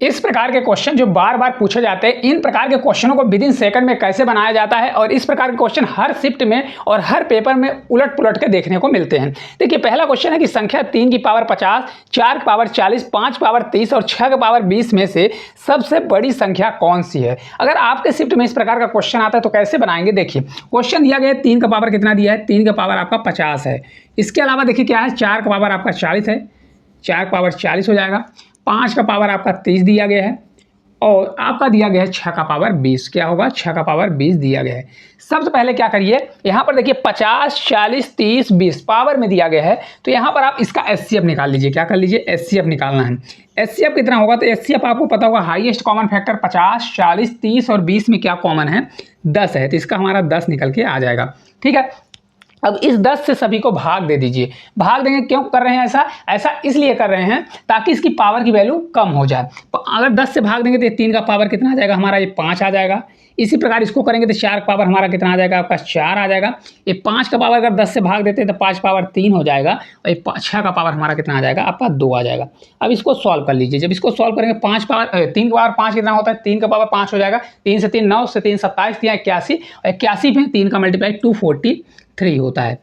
इस प्रकार के क्वेश्चन जो बार बार पूछे जाते हैं, इन प्रकार के क्वेश्चनों को विद इन सेकंड में कैसे बनाया जाता है, और इस प्रकार के क्वेश्चन हर शिफ्ट में और हर पेपर में उलट पुलट के देखने को मिलते हैं। देखिए पहला क्वेश्चन है कि संख्या 3 की पावर 50, 4 की पावर 40, 5 की पावर 30 और 6 की पावर 20 में से सबसे बड़ी संख्या कौन सी है। अगर आपके शिफ्ट में इस प्रकार का क्वेश्चन आता है तो कैसे बनाएंगे। देखिए क्वेश्चन दिया गया है 3 का पावर कितना दिया है, 3 का पावर आपका 50 है। इसके अलावा देखिए क्या है, 4 का पावर आपका 40 है, 4 का पावर 40 हो जाएगा। 5 का पावर आपका 30 दिया गया है और आपका दिया गया है 6 का पावर 20। क्या होगा, 6 का पावर 20 दिया गया है। सबसे पहले क्या करिए, यहाँ पर देखिए 50, 40, 30, 20 पावर में दिया गया है, तो यहाँ पर आप इसका एचसीएफ निकाल लीजिए। क्या कर लीजिए, एचसीएफ निकालना है। एचसीएफ कितना होगा, तो एचसीएफ आपको पता होगा हाईएस्ट कॉमन फैक्टर 50, 40, 30 और 20 में क्या कॉमन है, 10 है, तो इसका हमारा 10 निकल के आ जाएगा। ठीक है, अब इस 10 से सभी को भाग दे दीजिए। भाग देंगे, क्यों कर रहे हैं ऐसा इसलिए कर रहे हैं ताकि इसकी पावर की वैल्यू कम हो जाए। तो अगर 10 से भाग देंगे तो 3 का पावर कितना आ जाएगा हमारा, ये 5 आ जाएगा। इसी प्रकार इसको करेंगे तो 4 का पावर हमारा कितना आ जाएगा, आपका 4 आ जाएगा। ये 5 का पावर अगर 10 से भाग देते हैं तो 5 पावर 3 हो जाएगा, और ये 6 का पावर हमारा कितना आ जाएगा, आपका 2 आ जाएगा। अब इसको सॉल्व कर लीजिए। जब इसको सॉल्व करेंगे 3 का पावर 5 कितना होता है, 3 का पावर 5 हो जाएगा। 3 से 3 9, से 3 27, 81, और 81 में 3 का मल्टीप्लाई 243 होता है।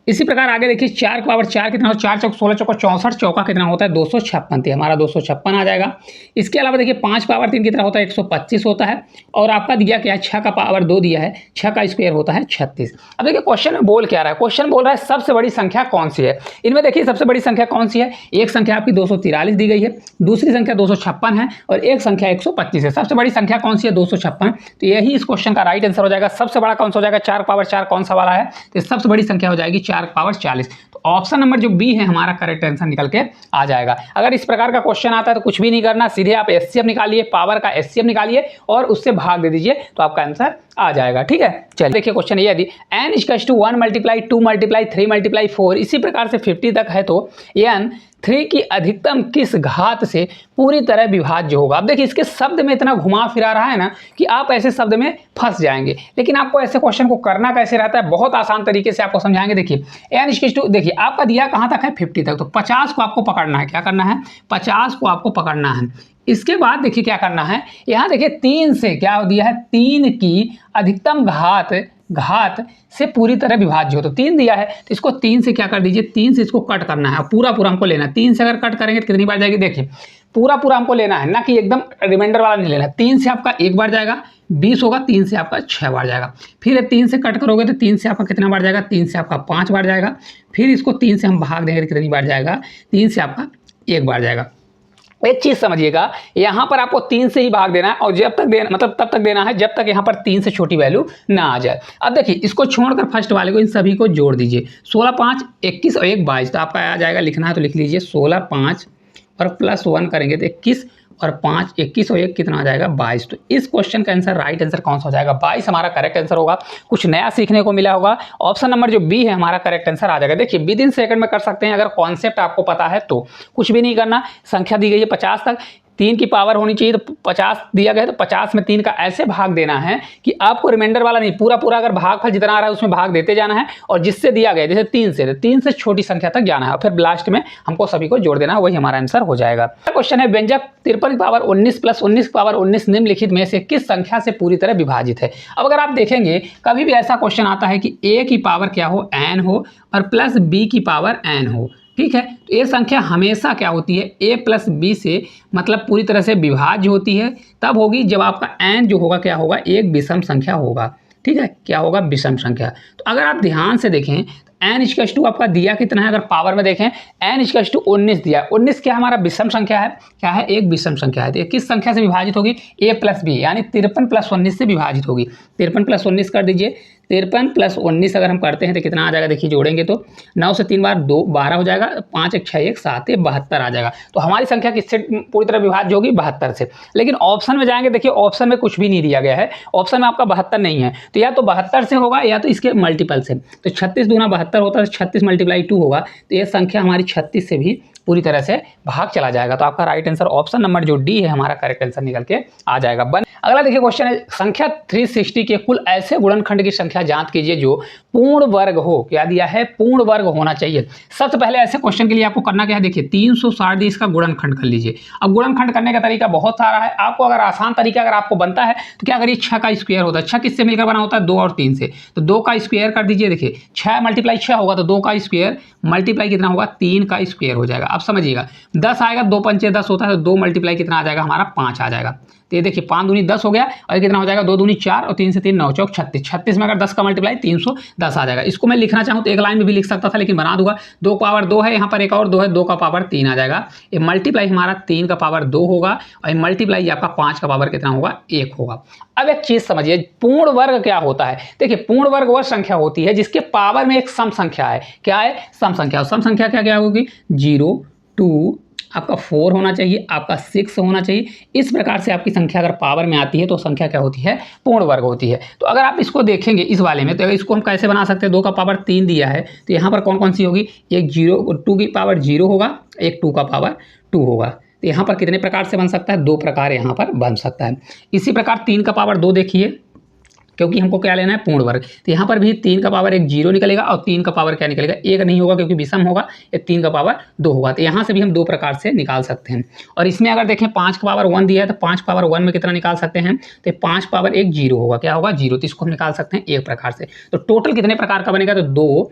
इसी प्रकार आगे देखिए 4 का पावर 4 कितना हो, 4 चौक 16, चौका 64, चौका कितना होता है 256, तो हमारा 256 आ जाएगा। इसके अलावा देखिए 5 पावर 3 कितना होता है, 125 होता है। और आपका दिया क्या है, 6 का पावर 2 दिया है, 6 का स्क्वायर होता है 36। अब देखिए क्वेश्चन में बोल क्या रहा है, क्वेश्चन बोल रहा है सबसे बड़ी संख्या कौन सी है। इनमें देखिए सबसे बड़ी संख्या कौन सी है, एक संख्या आपकी 243 दी गई है, दूसरी संख्या 256 है और एक संख्या 125 है। सबसे बड़ी संख्या कौन सी है, 256। तो यही इस क्वेश्चन का राइट आंसर हो जाएगा। सबसे बड़ा कौन सा हो जाएगा, 4 पावर 4 कौन सा वाला है, तो सबसे बड़ी संख्या हो जाएगी 4 पावर 40। तो ऑप्शन नंबर जो बी है हमारा करेक्ट आंसर निकल के आ जाएगा। अगर इस प्रकार का क्वेश्चन आता है तो कुछ भी नहीं करना, सीधे आप एचसीएफ निकालिए, पावर का एचसीएफ निकालिए और उससे भाग दे दीजिए, तो आपका आंसर आ जाएगा। ठीक है, चलिए देखिए क्वेश्चन ये यदि n = 1 × 2 × 3 × 4 इसी प्रकार से 50 तक है, तो n 3 की अधिकतम किस घात से पूरी तरह विभाज्य होगा। अब देखिए इसके शब्द में इतना घुमा फिरा रहा है ना कि आप ऐसे शब्द में फंस जाएंगे, लेकिन आपको ऐसे क्वेश्चन को करना कैसे रहता है, बहुत आसान तरीके से आपको समझाएंगे। देखिए n = देखिए आपका दिया कहाँ तक है, 50 तक, तो 50 को आपको पकड़ना है। क्या करना है, 50 को आपको पकड़ना है। इसके बाद देखिए क्या करना है, यहाँ देखिए 3 से क्या दिया है, 3 की अधिकतम घात से पूरी तरह विभाज्य हो, तो 3 दिया है, तो इसको 3 से क्या कर दीजिए, 3 से इसको कट करना है, पूरा हमको लेना है। 3 से अगर कट करेंगे तो कितनी बार जाएगी, देखिए पूरा हमको लेना है ना, कि एकदम रिमाइंडर वाला नहीं लेना। 3 से आपका 1 बार जाएगा, 20 होगा, 3 से आपका 6 बार जाएगा। फिर 3 से कट करोगे तो 3 से आपका कितना बार जाएगा, 3 से आपका 5 बार जाएगा। फिर इसको 3 से हम भाग देंगे तो कितनी बार जाएगा, 3 से आपका 1 बार जाएगा। एक चीज समझिएगा, यहाँ पर आपको 3 से ही भाग देना है, और जब तक देना मतलब तब तक देना है जब तक यहाँ पर 3 से छोटी वैल्यू ना आ जाए। अब देखिए इसको छोड़कर फर्स्ट वाले को इन सभी को जोड़ दीजिए। 16, 5, 21 और 1, 22, तो आपका आ जाएगा, लिखना है तो लिख लीजिए 16, 5 और +1 करेंगे तो 21 और 5, 21 और 1 कितना आ जाएगा, 22। तो इस क्वेश्चन का आंसर राइट आंसर कौन सा हो जाएगा, 22 हमारा करेक्ट आंसर होगा। कुछ नया सीखने को मिला होगा। ऑप्शन नंबर जो बी है हमारा करेक्ट आंसर आ जाएगा। देखिए विद इन सेकंड में कर सकते हैं, अगर कॉन्सेप्ट आपको पता है तो। कुछ भी नहीं करना, संख्या दी गई है 50 तक, 3 की पावर होनी चाहिए, तो 50 दिया गया है, तो 50 में 3 का ऐसे भाग देना है कि आपको रिमाइंडर वाला नहीं, पूरा अगर भागफल जितना आ रहा है उसमें भाग देते जाना है, और जिससे दिया गया जैसे 3 से, तो 3 से छोटी संख्या तक जाना है, और फिर लास्ट में हमको सभी को जोड़ देना है, वही हमारा आंसर हो जाएगा। क्वेश्चन है व्यंजक 53 की पावर 19 + 19 की पावर 19 निम्नलिखित में से किस संख्या से पूरी तरह विभाजित है। अब अगर आप देखेंगे कभी भी ऐसा क्वेश्चन आता है कि a की पावर क्या हो, n हो, और +b की पावर n हो। ठीक है, तो ये संख्या हमेशा क्या होती है, a + b से मतलब पूरी तरह से विभाज्य होती है, तब होगी जब आपका n जो होगा क्या होगा, एक विषम संख्या होगा। ठीक है, क्या होगा, विषम संख्या। तो अगर आप ध्यान से देखें n = आपका दिया कितना है, अगर पावर में देखें n = 19 दिया। 19 क्या हमारा विषम संख्या है, क्या है, एक विषम संख्या है। तो ये किस संख्या से विभाजित होगी, a + b, यानी 53 + 19 से विभाजित होगी। 53 + 19 कर दीजिए, 53 + 19 अगर हम करते हैं तो कितना आ जाएगा, देखिए जोड़ेंगे तो 9 से 3 बार 2 12 हो जाएगा, 5 1 6 1 7 72 आ जाएगा। तो हमारी संख्या किससे पूरी तरह विभाज्य होगी, 72 से। लेकिन ऑप्शन में जाएंगे, देखिए ऑप्शन में कुछ भी नहीं दिया गया है, ऑप्शन में आपका 72 नहीं है, तो या तो 72 से होगा या तो इसके मल्टीपल से। तो 36 दूना 72 होता है, 36 × 2 होगा, तो ये संख्या हमारी 36 से भी पूरी तरह से भाग चला जाएगा। तो आपका राइट आंसर ऑप्शन नंबर जो डी है हमारा करेक्ट आंसर निकल के आ जाएगा। अगला देखिए क्वेश्चन है संख्या 360 के कुल ऐसे गुणनखंड की संख्या ज्ञात कीजिए जो पूर्ण वर्ग हो। क्या दिया है? पूर्ण वर्ग होना चाहिए। सबसे पहले ऐसे क्वेश्चन के लिए आपको करना क्या है, देखिए 360 इसका गुणनखंड कर लीजिए। अब गुणनखंड करने का तरीका बहुत सारा है, आपको अगर आसान तरीका अगर आपको बनता है तो क्या करिए, 6 का स्क्वायर होता है। 6 किससे मिलकर बना होता है? 2 और 3 से। तो 2 का स्क्वायर कर दीजिए। देखिए 6 मल्टीप्लाई 6 होगा तो 2 का स्क्वायर मल्टीप्लाई कितना होगा? 3 का स्क्वायर हो जाएगा। अब समझिएगा 10 आएगा, 2 पंचे 10 होता है तो 2 मल्टीप्लाई कितना आ जाएगा हमारा? 5 आ जाएगा। तो ये देखिए 5 दूनी 10 हो गया और ये कितना हो जाएगा? 2 दूनी 4 और 3 से 3 9 चौक 36। 36 में अगर 10 का मल्टीप्लाई 310 आ जाएगा। इसको मैं लिखना चाहूँ तो एक लाइन में भी लिख सकता था लेकिन बना दूंगा। 2 का पावर 2 है, यहाँ पर एक और 2 है, 2 का पावर 3 आ जाएगा। ये मल्टीप्लाई हमारा 3 का पावर 2 होगा और ये मल्टीप्लाई आपका 5 का पावर कितना होगा? 1 होगा। अब एक चीज समझिए, पूर्ण वर्ग क्या होता है? देखिए पूर्ण वर्ग वह संख्या होती है जिसके पावर में एक सम संख्या है। क्या है? सम संख्या। सम संख्या क्या क्या होगी? 0, 2, आपका 4 होना चाहिए, आपका 6 होना चाहिए। इस प्रकार से आपकी संख्या अगर पावर में आती है तो संख्या क्या होती है? पूर्ण वर्ग होती है। तो अगर आप इसको देखेंगे इस वाले में तो इसको हम कैसे बना सकते हैं? 2 का पावर 3 दिया है तो यहाँ पर कौन कौन सी होगी? एक 2 की पावर 0 होगा, एक 2 का पावर 2 होगा। तो यहाँ पर कितने प्रकार से बन सकता है? 2 प्रकार यहाँ पर बन सकता है। इसी प्रकार 3 का पावर 2 देखिए, क्योंकि हमको क्या लेना है? पूर्ण वर्ग। तो यहाँ पर भी 3 का पावर एक 0 निकलेगा और 3 का पावर क्या निकलेगा? 1 नहीं होगा क्योंकि विषम होगा, ये 3 का पावर 2 होगा। तो यहाँ से भी हम 2 प्रकार से निकाल सकते हैं। और इसमें अगर देखें 5 का पावर 1 दिया है तो 5 पावर 1 में कितना निकाल सकते हैं? तो 5 पावर एक 0 होगा। क्या होगा? 0। तो इसको हम निकाल सकते हैं एक प्रकार से। तो टोटल कितने प्रकार का बनेगा? तो 2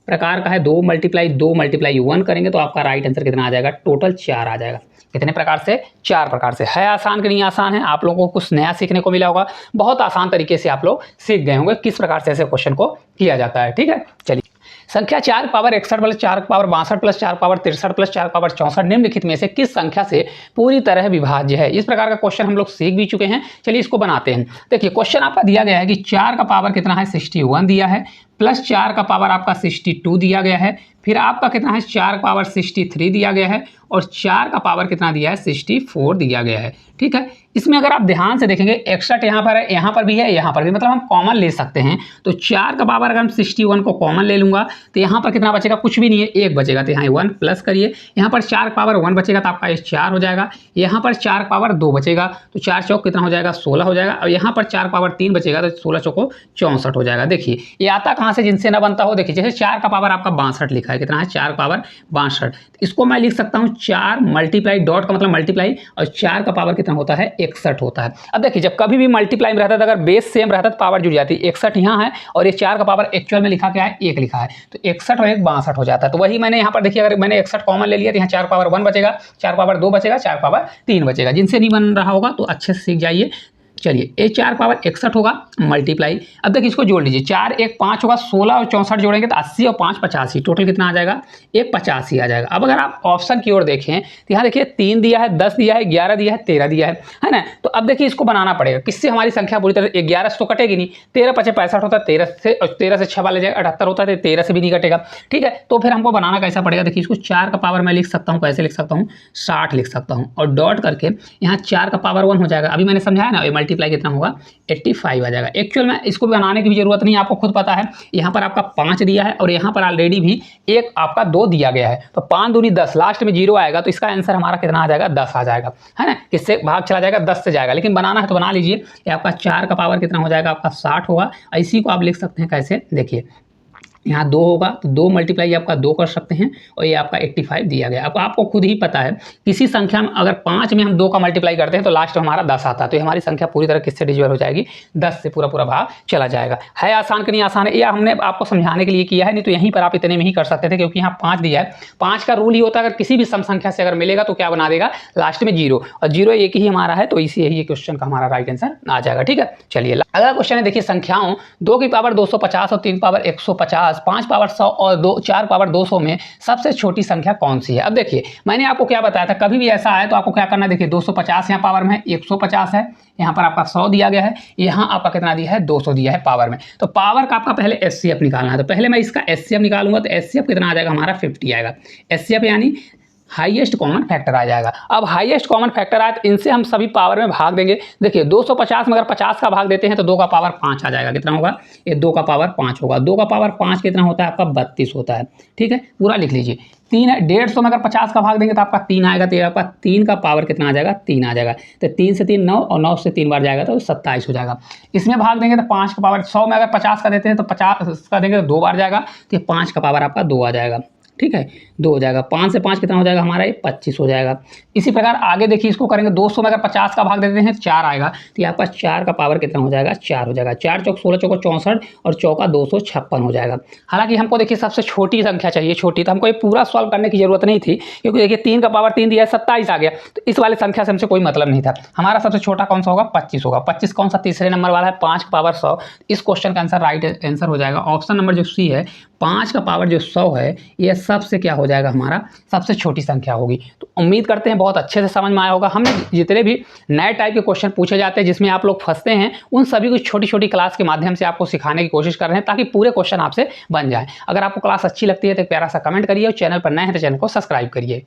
प्रकार का है। 2 मल्टीप्लाई 1 करेंगे तो आपका राइट आंसर कितना आ जाएगा? टोटल 4 आ जाएगा। कितने प्रकार से? 4 प्रकार से। है आसान कि नहीं आसान है? आप लोगों को कुछ नया सीखने को मिला होगा। बहुत आसान तरीके से आप लोग सीख गए होंगे किस प्रकार से ऐसे क्वेश्चन को किया जाता है। ठीक है, चलिए संख्या 4 power 61 plus 4 power 62 plus 4 power 63 plus 4 power 64 निम्नलिखित में से किस संख्या से पूरी तरह विभाज्य है? इस प्रकार का क्वेश्चन हम लोग सीख भी चुके हैं। चलिए इसको बनाते हैं। देखिए क्वेश्चन आपका दिया गया है कि 4 का पावर कितना है? 61 दिया है, प्लस 4 का पावर आपका 62 दिया गया है, फिर आपका कितना है? 4 का पावर 63 दिया गया है और 4 का पावर कितना दिया है? 64 दिया गया है। ठीक है, इसमें अगर आप ध्यान से देखेंगे 61 यहाँ पर है, यहाँ पर भी है, यहाँ पर भी, मतलब हम कॉमन ले सकते हैं। तो 4 का पावर अगर हम 61 को कॉमन ले लूँगा तो यहाँ पर कितना बचेगा? कुछ भी नहीं है, 1 बचेगा। तो यहाँ 1 प्लस करिए, यहाँ पर 4 का पावर 1 बचेगा तो आपका ये 4 हो जाएगा। यहाँ पर 4 का पावर 2 बचेगा तो 4 चौक कितना हो जाएगा? 16 हो जाएगा। और यहाँ पर 4 का पावर 3 बचेगा तो 16 चौको 64 हो जाएगा। देखिए ये आता कहाँ से? जिनसे ना बनता हो। देखिए जैसे 4 का पावर आपका 62 लिखा है, कितना है? 4 पावर 62। इसको मैं लिख सकता हूँ 4 मल्टीप्लाई, डॉट का मतलब मल्टीप्लाई, और 4 का पावर कितना होता है? 61 होता है। अब देखिए जब कभी भी मल्टीप्लाई में रहता है, अगर बेस सेम रहता है तो पावर जुड़ जाती है। 61 यहाँ है और ये 4 का पावर एक्चुअल में लिखा क्या है? 1 लिखा है, तो 61 और 1 62 हो जाता है। तो वही मैंने यहाँ पर देखिए, अगर मैंने 61 कॉमन ले लिया तो यहाँ 4 पावर 1 बचेगा, 4 पावर 2 बचेगा, 4 पावर 3 बचेगा। जिनसे नहीं बन रहा होगा तो अच्छे से सीख जाइए। चलिए ये 4 पावर 61 होगा मल्टीप्लाई, अब देखिए इसको जोड़ लीजिए, 4 1 5 होगा, 16 और 64 जोड़ेंगे तो 80 और 5 85, टोटल कितना आ जाएगा? 185 आ जाएगा। अब अगर आप ऑप्शन की ओर देखें तो यहाँ देखिए 3 दिया है, 10 दिया है, 11 दिया है, 13 दिया है ना। तो अब देखिए इसको बनाना पड़ेगा, किससे हमारी संख्या पूरी तरह 11 से तो कटेगी नहीं, 13 5 65 होता है, 13 से 6 वाले जाएगा 78 होता है, 13 से भी नहीं कटेगा। ठीक है, तो फिर हमको बनाना कैसा पड़ेगा? देखिए इसको 4 का पावर मैं लिख सकता हूँ, कैसे लिख सकता हूँ? 60 लिख सकता हूँ, और डॉट करके यहाँ 4 का पावर 1 हो जाएगा। अभी मैंने समझाया ना, ये मल्टीप्लाई कितना होगा? 85 आ जाएगा। एक्चुअल में इसको भी बनाने की भी जरूरत नहीं, आपको खुद पता है। यहाँ पर आपका 5 दिया है और यहाँ पर ऑलरेडी भी एक आपका 2 दिया गया है, तो 5 दूनी 10, लास्ट में 0 आएगा, तो इसका आंसर हमारा कितना आ जाएगा? 10 आ जाएगा, है ना। किससे भाग चला जाएगा? 10 से जाएगा, लेकिन बनाना है तो बना लीजिए। ये आपका 4 का पावर कितना हो जाएगा? आपका 60 होगा। इसी को आप लिख सकते हैं कैसे? देखिए यहाँ 2 होगा तो 2 मल्टीप्लाई आपका 2 कर सकते हैं, और ये आपका 85 दिया गया। अब आपको खुद ही पता है, किसी संख्या में अगर 5 में हम 2 का मल्टीप्लाई करते हैं तो लास्ट में हमारा 10 आता है, तो हमारी संख्या पूरी तरह किससे डिविजल हो जाएगी? 10 से पूरा पूरा भाग चला जाएगा। है आसान कि नहीं आसान है? या हमने आपको समझाने के लिए किया है, नहीं तो यहीं पर आप इतने में ही कर सकते थे, क्योंकि यहाँ 5 दिया है। 5 का रूल ही होता है, अगर किसी भी सम संख्या से अगर मिलेगा तो क्या बना देगा? लास्ट में 0, और 0 एक ही हमारा है, तो इसी यही क्वेश्चन का हमारा राइट आंसर आ जाएगा। ठीक है, चलिए अगला क्वेश्चन है। देखिए संख्याओं 2 की पावर 250 और 3 पावर 150, 5 पावर 100 और 4 पावर 200 में सबसे छोटी संख्या कौन सी है? अब देखिए मैंने आपको क्या बताया था, कभी भी ऐसा आए तो आपको क्या करना है? देखिए 250 यहाँ पावर में है, 150 है, यहाँ पर आपका 100 दिया गया है, यहाँ आपका कितना दिया है? 200 दिया है पावर में। तो पावर का आपका पहले एचसीएफ निकालना है, तो पहले मैं इसका एचसीएफ निकालूंगा, तो एचसीएफ कितना आ जाएगा हमारा? 50 आएगा। एचसीएफ यानी हाईएस्ट कॉमन फैक्टर आ जाएगा। अब हाईएस्ट कॉमन फैक्टर आए तो इनसे हम सभी पावर में भाग देंगे। देखिए 250 में अगर 50 का भाग देते हैं तो 2 का पावर 5 आ जाएगा। कितना होगा? ये 2 का पावर 5 होगा। 2 का पावर 5 कितना होता है आपका? 32 होता है। ठीक है, पूरा लिख लीजिए। 3 है, 150 में अगर 50 का भाग देंगे तो आपका 3 आएगा। तो ये आपका 3 का पावर कितना आ जाएगा? 3 आ जाएगा। तो 3 से 3 9 और 9 से 3 बार जाएगा तो 27 हो जाएगा। इसमें भाग देंगे तो 5 का पावर 100 में अगर 50 का देते हैं तो 50 का देंगे तो 2 बार जाएगा। तो ये 5 का पावर आपका 2 आ जाएगा। ठीक है, 2 हो जाएगा। 5 से 5 कितना हो जाएगा हमारा? ये 25 हो जाएगा। इसी प्रकार आगे देखिए, इसको करेंगे 200 में अगर 50 का भाग देते हैं 4 आएगा। तो यहाँ पर 4 का पावर कितना हो जाएगा? 4 हो जाएगा। 4 चौक 16 चौको 64 और चौका 256 हो जाएगा। हालांकि हमको देखिए सबसे छोटी संख्या चाहिए, छोटी, तो हमको ये पूरा सॉल्व करने की जरूरत नहीं थी, क्योंकि देखिए 3 का पावर 3 दिया है, 27 आ गया। तो इस वाली संख्या से हमसे कोई मतलब नहीं था। हमारा सबसे छोटा कौन सा होगा? 25 होगा। 25 कौन सा? तीसरे नंबर वाला है। 5 का पावर 100। इस क्वेश्चन का आंसर राइट आंसर हो जाएगा ऑप्शन नंबर जो सी है। 5 का पावर जो 100 है, ये सबसे क्या हो जाएगा? हमारा सबसे छोटी संख्या होगी। तो उम्मीद करते हैं बहुत अच्छे से समझ में आया होगा। हमने जितने भी नए टाइप के क्वेश्चन पूछे जाते हैं जिसमें आप लोग फंसते हैं, उन सभी को छोटी छोटी क्लास के माध्यम से आपको सिखाने की कोशिश कर रहे हैं, ताकि पूरे क्वेश्चन आपसे बन जाए। अगर आपको क्लास अच्छी लगती है तो एक प्यारा सा कमेंट करिए और चैनल पर नए हैं तो चैनल को सब्सक्राइब करिए।